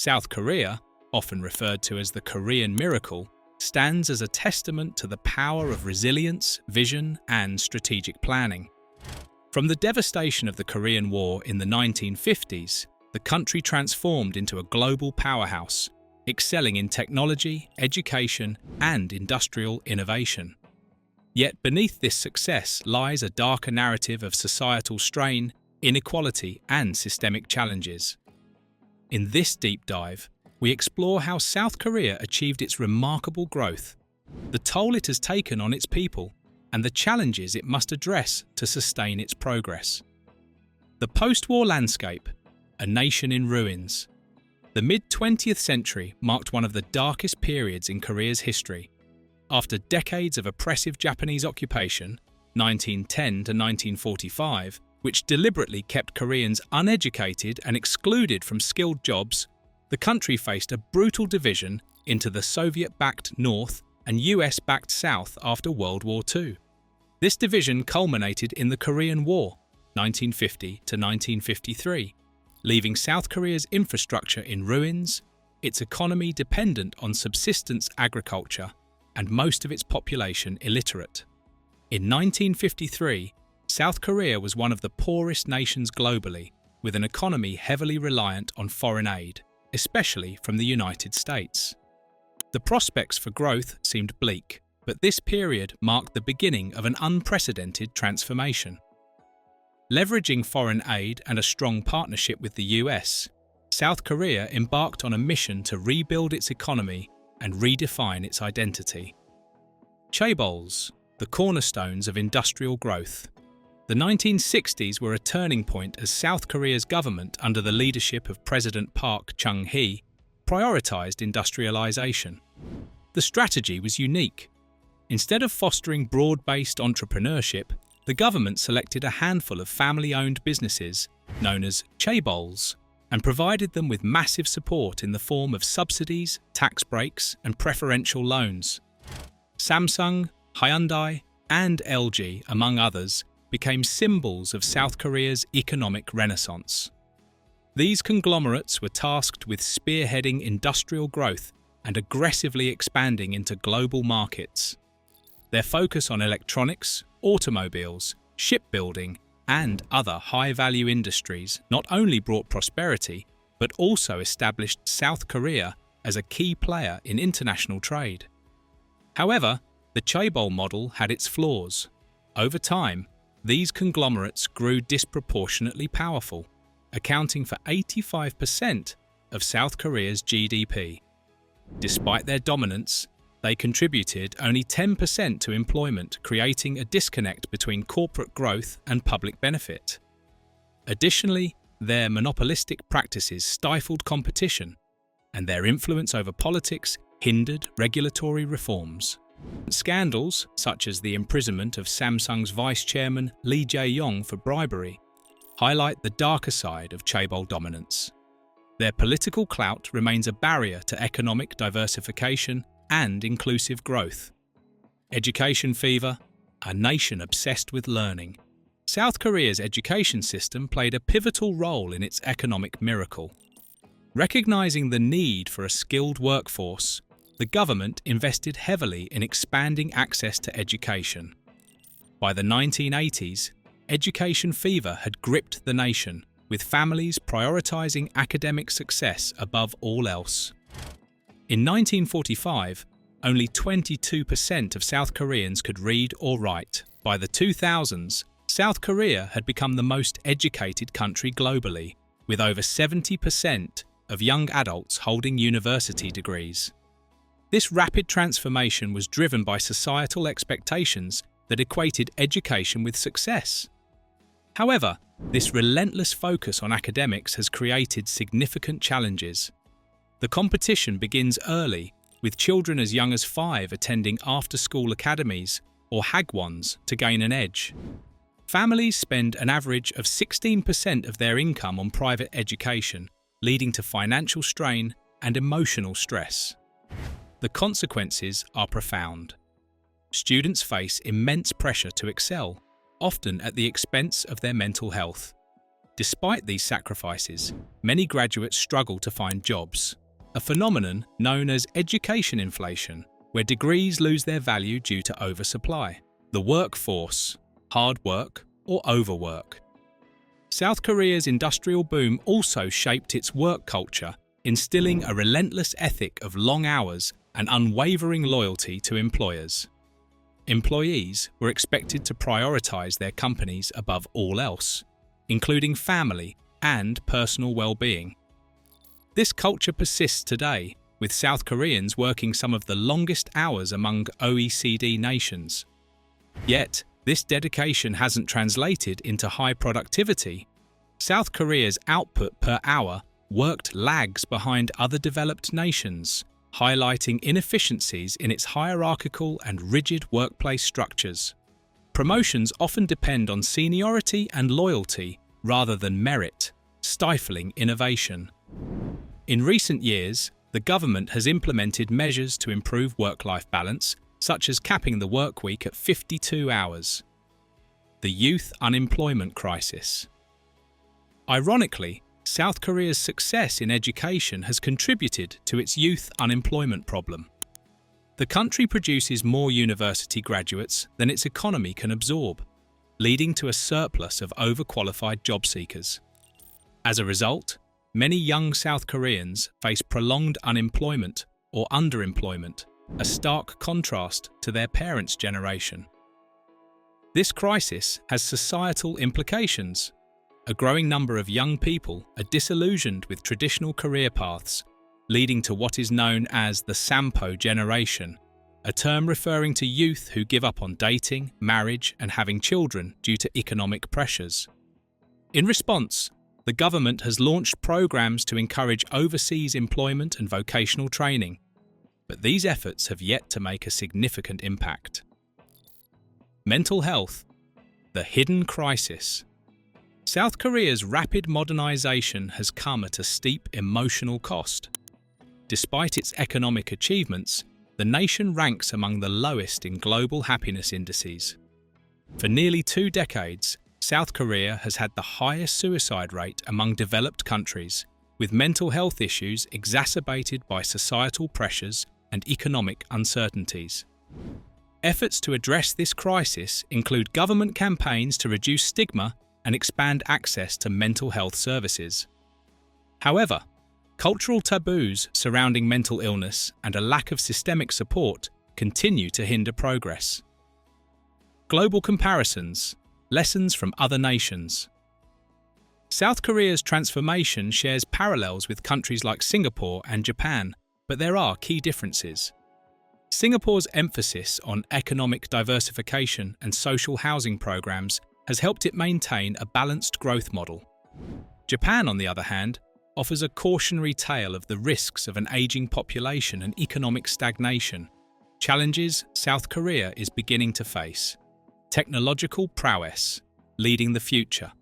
South Korea, often referred to as the Korean miracle, stands as a testament to the power of resilience, vision, and strategic planning. From the devastation of the Korean War in the 1950s, the country transformed into a global powerhouse, excelling in technology, education, and industrial innovation. Yet beneath this success lies a darker narrative of societal strain, inequality, and systemic challenges. In this deep dive, we explore how South Korea achieved its remarkable growth, the toll it has taken on its people, and the challenges it must address to sustain its progress. The post-war landscape, a nation in ruins. The mid-20th century marked one of the darkest periods in Korea's history. After decades of oppressive Japanese occupation, 1910 to 1945, which deliberately kept Koreans uneducated and excluded from skilled jobs, the country faced a brutal division into the Soviet-backed North and US-backed South after World War II. This division culminated in the Korean War, 1950 to 1953, leaving South Korea's infrastructure in ruins, its economy dependent on subsistence agriculture, and most of its population illiterate. In 1953, South Korea was one of the poorest nations globally, with an economy heavily reliant on foreign aid, especially from the United States. The prospects for growth seemed bleak, but this period marked the beginning of an unprecedented transformation. Leveraging foreign aid and a strong partnership with the US, South Korea embarked on a mission to rebuild its economy and redefine its identity. Chaebols, the cornerstones of industrial growth. The 1960s were a turning point as South Korea's government, under the leadership of President Park Chung-hee, prioritized industrialization. The strategy was unique. Instead of fostering broad-based entrepreneurship, the government selected a handful of family-owned businesses, known as chaebols, and provided them with massive support in the form of subsidies, tax breaks, and preferential loans. Samsung, Hyundai, and LG, among others, became symbols of South Korea's economic renaissance. These conglomerates were tasked with spearheading industrial growth and aggressively expanding into global markets. Their focus on electronics, automobiles, shipbuilding, and other high-value industries not only brought prosperity, but also established South Korea as a key player in international trade. However, the chaebol model had its flaws. Over time, these conglomerates grew disproportionately powerful, accounting for 85% of South Korea's GDP. Despite their dominance, they contributed only 10% to employment, creating a disconnect between corporate growth and public benefit. Additionally, their monopolistic practices stifled competition, and their influence over politics hindered regulatory reforms. Scandals, such as the imprisonment of Samsung's vice chairman Lee Jae-yong for bribery, highlight the darker side of chaebol dominance. Their political clout remains a barrier to economic diversification and inclusive growth. Education fever, a nation obsessed with learning. South Korea's education system played a pivotal role in its economic miracle. Recognizing the need for a skilled workforce, the government invested heavily in expanding access to education. By the 1980s, education fever had gripped the nation, with families prioritizing academic success above all else. In 1945, only 22% of South Koreans could read or write. By the 2000s, South Korea had become the most educated country globally, with over 70% of young adults holding university degrees. This rapid transformation was driven by societal expectations that equated education with success. However, this relentless focus on academics has created significant challenges. The competition begins early, with children as young as 5 attending after-school academies or hagwons to gain an edge. Families spend an average of 16% of their income on private education, leading to financial strain and emotional stress. The consequences are profound. Students face immense pressure to excel, often at the expense of their mental health. Despite these sacrifices, many graduates struggle to find jobs, a phenomenon known as education inflation, where degrees lose their value due to oversupply. The workforce, hard work, or overwork. South Korea's industrial boom also shaped its work culture, instilling a relentless ethic of long hours and unwavering loyalty to employers. Employees were expected to prioritize their companies above all else, including family and personal well-being. This culture persists today, with South Koreans working some of the longest hours among OECD nations. Yet, this dedication hasn't translated into high productivity. South Korea's output per hour worked lags behind other developed nations, highlighting inefficiencies in its hierarchical and rigid workplace structures. Promotions often depend on seniority and loyalty rather than merit, stifling innovation. In recent years, the government has implemented measures to improve work-life balance, such as capping the workweek at 52 hours. The youth unemployment crisis. Ironically, South Korea's success in education has contributed to its youth unemployment problem. The country produces more university graduates than its economy can absorb, leading to a surplus of overqualified job seekers. As a result, many young South Koreans face prolonged unemployment or underemployment, a stark contrast to their parents' generation. This crisis has societal implications. A growing number of young people are disillusioned with traditional career paths, leading to what is known as the Sampo generation, a term referring to youth who give up on dating, marriage, and having children due to economic pressures. In response, the government has launched programs to encourage overseas employment and vocational training, but these efforts have yet to make a significant impact. Mental health, the hidden crisis. South Korea's rapid modernization has come at a steep emotional cost. Despite its economic achievements, the nation ranks among the lowest in global happiness indices. For nearly 2 decades, South Korea has had the highest suicide rate among developed countries, with mental health issues exacerbated by societal pressures and economic uncertainties. Efforts to address this crisis include government campaigns to reduce stigma and expand access to mental health services. However, cultural taboos surrounding mental illness and a lack of systemic support continue to hinder progress. Global comparisons, lessons from other nations. South Korea's transformation shares parallels with countries like Singapore and Japan, but there are key differences. Singapore's emphasis on economic diversification and social housing programs has helped it maintain a balanced growth model. Japan, on the other hand, offers a cautionary tale of the risks of an aging population and economic stagnation, challenges South Korea is beginning to face. Technological prowess, leading the future.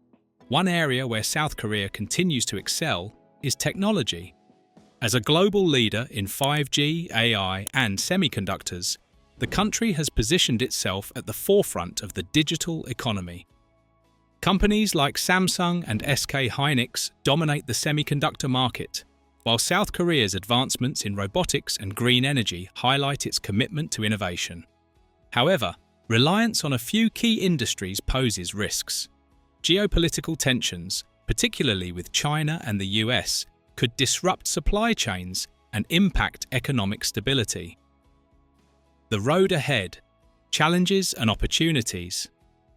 One area where South Korea continues to excel is technology. As a global leader in 5G, AI, and semiconductors, the country has positioned itself at the forefront of the digital economy. Companies like Samsung and SK Hynix dominate the semiconductor market, while South Korea's advancements in robotics and green energy highlight its commitment to innovation. However, reliance on a few key industries poses risks. Geopolitical tensions, particularly with China and the US, could disrupt supply chains and impact economic stability. The road ahead, challenges and opportunities.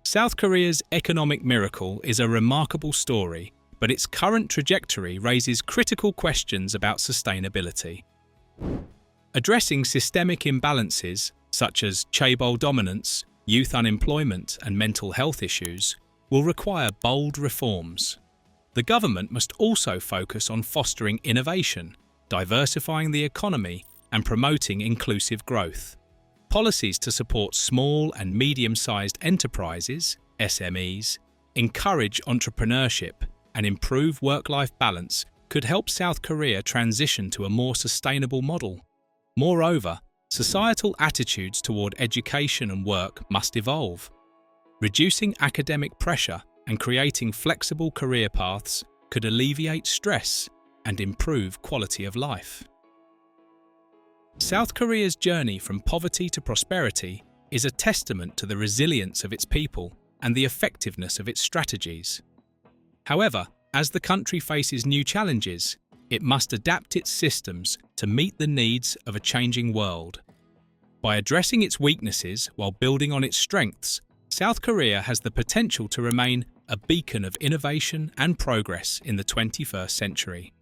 South Korea's economic miracle is a remarkable story, but its current trajectory raises critical questions about sustainability. Addressing systemic imbalances, such as chaebol dominance, youth unemployment, and mental health issues, will require bold reforms. The government must also focus on fostering innovation, diversifying the economy, and promoting inclusive growth. Policies to support small and medium-sized enterprises, SMEs, encourage entrepreneurship, and improve work-life balance could help South Korea transition to a more sustainable model. Moreover, societal attitudes toward education and work must evolve. Reducing academic pressure and creating flexible career paths could alleviate stress and improve quality of life. South Korea's journey from poverty to prosperity is a testament to the resilience of its people and the effectiveness of its strategies. However, as the country faces new challenges, it must adapt its systems to meet the needs of a changing world. By addressing its weaknesses while building on its strengths, South Korea has the potential to remain a beacon of innovation and progress in the 21st century.